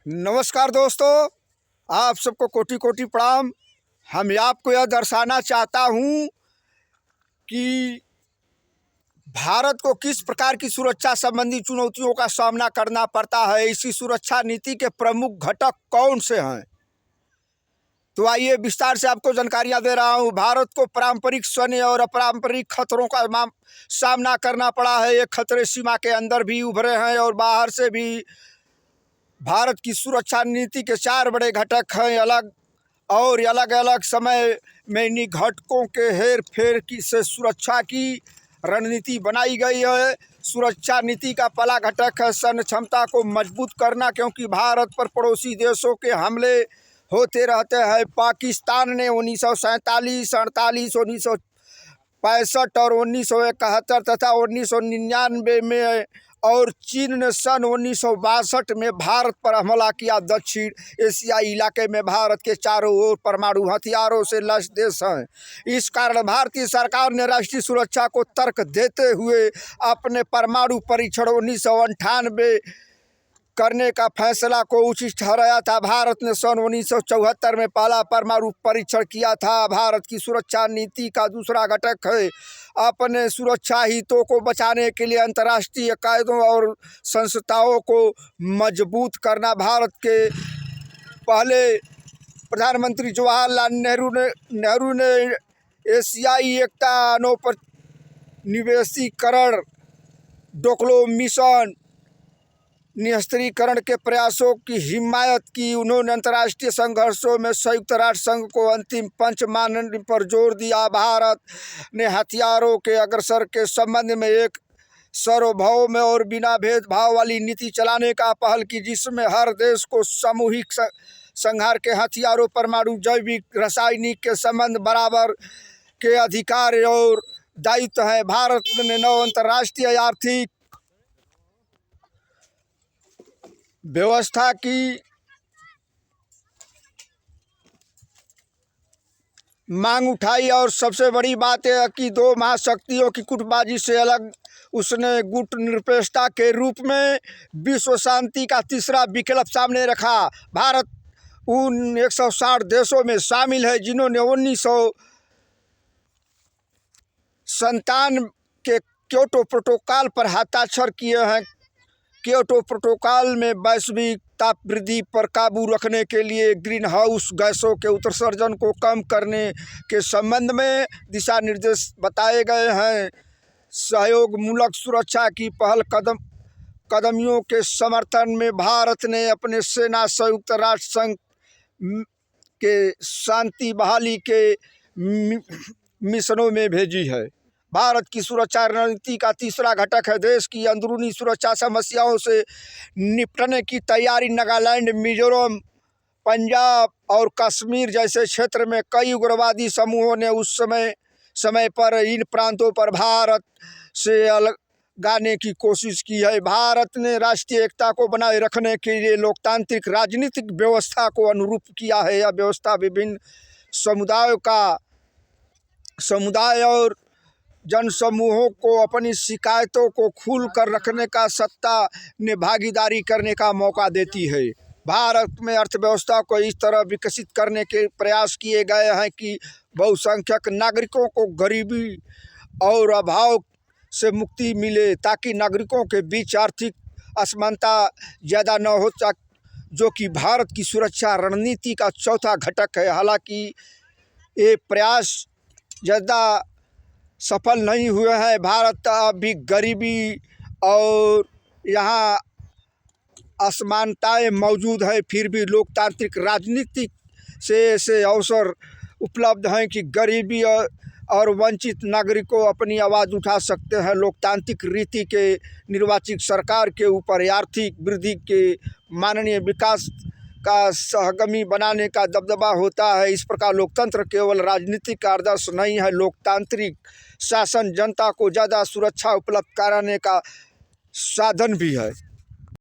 नमस्कार दोस्तों, आप सबको कोटि कोटि प्रणाम। हम आपको यह दर्शाना चाहता हूँ कि भारत को किस प्रकार की सुरक्षा संबंधी चुनौतियों का सामना करना पड़ता है। इसी सुरक्षा नीति के प्रमुख घटक कौन से हैं, तो आइए विस्तार से आपको जानकारियाँ दे रहा हूँ। भारत को पारंपरिक सैन्य और अपारंपरिक खतरों का सामना करना पड़ा है। ये खतरे सीमा के अंदर भी उभरे हैं और बाहर से भी। भारत की सुरक्षा नीति के चार बड़े घटक हैं। अलग अलग समय में इन्हीं घटकों के हेर फेर की से सुरक्षा की रणनीति बनाई गई है। सुरक्षा नीति का पहला घटक है सैन्य क्षमता को मजबूत करना, क्योंकि भारत पर पड़ोसी देशों के हमले होते रहते हैं। पाकिस्तान ने 1947, 1948, 1965 और 1971 तथा 1999 में और चीन ने सन 1962 में भारत पर हमला किया। दक्षिण एशियाई इलाके में भारत के चारों ओर परमाणु हथियारों से लैस देश हैं। इस कारण भारतीय सरकार ने राष्ट्रीय सुरक्षा को तर्क देते हुए अपने परमाणु परीक्षण 1998 करने का फैसला को उचित ठहराया था। भारत ने सन 1974 में पहला परमाणु परीक्षण किया था। भारत की सुरक्षा नीति का दूसरा घटक है अपने सुरक्षा हितों को बचाने के लिए अंतर्राष्ट्रीय कायदों और संस्थाओं को मजबूत करना। भारत के पहले प्रधानमंत्री जवाहरलाल नेहरू ने एशियाई एकता, अनौपनिवेशीकरण, डोकलाम मिशन, निरस्त्रीकरण के प्रयासों की हिमायत की। उन्होंने अंतर्राष्ट्रीय संघर्षों में संयुक्त राष्ट्र संघ को अंतिम पंच मानने पर जोर दिया। भारत ने हथियारों के अग्रसर के संबंध में एक सार्वभौम और बिना भेदभाव वाली नीति चलाने का पहल की, जिसमें हर देश को सामूहिक संहार के हथियारों, परमाणु, जैविक, रासायनिक के संबंध बराबर के अधिकार और दायित्व हैं। भारत ने नौ अंतर्राष्ट्रीय आर्थिक व्यवस्था की मांग उठाई और सबसे बड़ी बात है कि दो महाशक्तियों की गुटबाजी से अलग उसने गुट निरपेक्षता के रूप में विश्व शांति का तीसरा विकल्प सामने रखा। भारत उन 160 देशों में शामिल है जिन्होंने 1997 के क्योटो प्रोटोकॉल पर हस्ताक्षर किए हैं। क्योटो प्रोटोकॉल में वैश्विक ताप वृद्धि पर काबू रखने के लिए ग्रीन हाउस गैसों के उत्सर्जन को कम करने के संबंध में दिशा निर्देश बताए गए हैं। सहयोग मूलक सुरक्षा की पहल कदमियों के समर्थन में भारत ने अपने सेना संयुक्त राष्ट्र संघ के शांति बहाली के मिशनों में भेजी है। भारत की सुरक्षा रणनीति का तीसरा घटक है देश की अंदरूनी सुरक्षा समस्याओं से निपटने की तैयारी। नागालैंड, मिजोरम, पंजाब और कश्मीर जैसे क्षेत्र में कई उग्रवादी समूहों ने उस समय पर इन प्रांतों पर भारत से अलगाने की कोशिश की है। भारत ने राष्ट्रीय एकता को बनाए रखने के लिए लोकतांत्रिक राजनीतिक व्यवस्था को अनुरूप किया है। यह व्यवस्था विभिन्न समुदाय और जनसमूहों को अपनी शिकायतों को खुल कर रखने का सत्ता ने भागीदारी करने का मौका देती है। भारत में अर्थव्यवस्था को इस तरह विकसित करने के प्रयास किए गए हैं कि बहुसंख्यक नागरिकों को गरीबी और अभाव से मुक्ति मिले, ताकि नागरिकों के बीच आर्थिक असमानता ज़्यादा न हो, जो कि भारत की सुरक्षा रणनीति का चौथा घटक है। हालांकि ये प्रयास ज़्यादा सफल नहीं हुए हैं। भारत अभी गरीबी और यहाँ असमानताएं मौजूद है, फिर भी लोकतांत्रिक राजनीति से ऐसे अवसर उपलब्ध हैं कि गरीबी और वंचित नागरिकों अपनी आवाज़ उठा सकते हैं। लोकतांत्रिक रीति के निर्वाचित सरकार के ऊपर आर्थिक वृद्धि के माननीय विकास का सहगामी बनाने का दबदबा होता है। इस प्रकार लोकतंत्र केवल राजनीतिक आदर्श नहीं है, लोकतांत्रिक शासन जनता को ज़्यादा सुरक्षा उपलब्ध कराने का साधन भी है।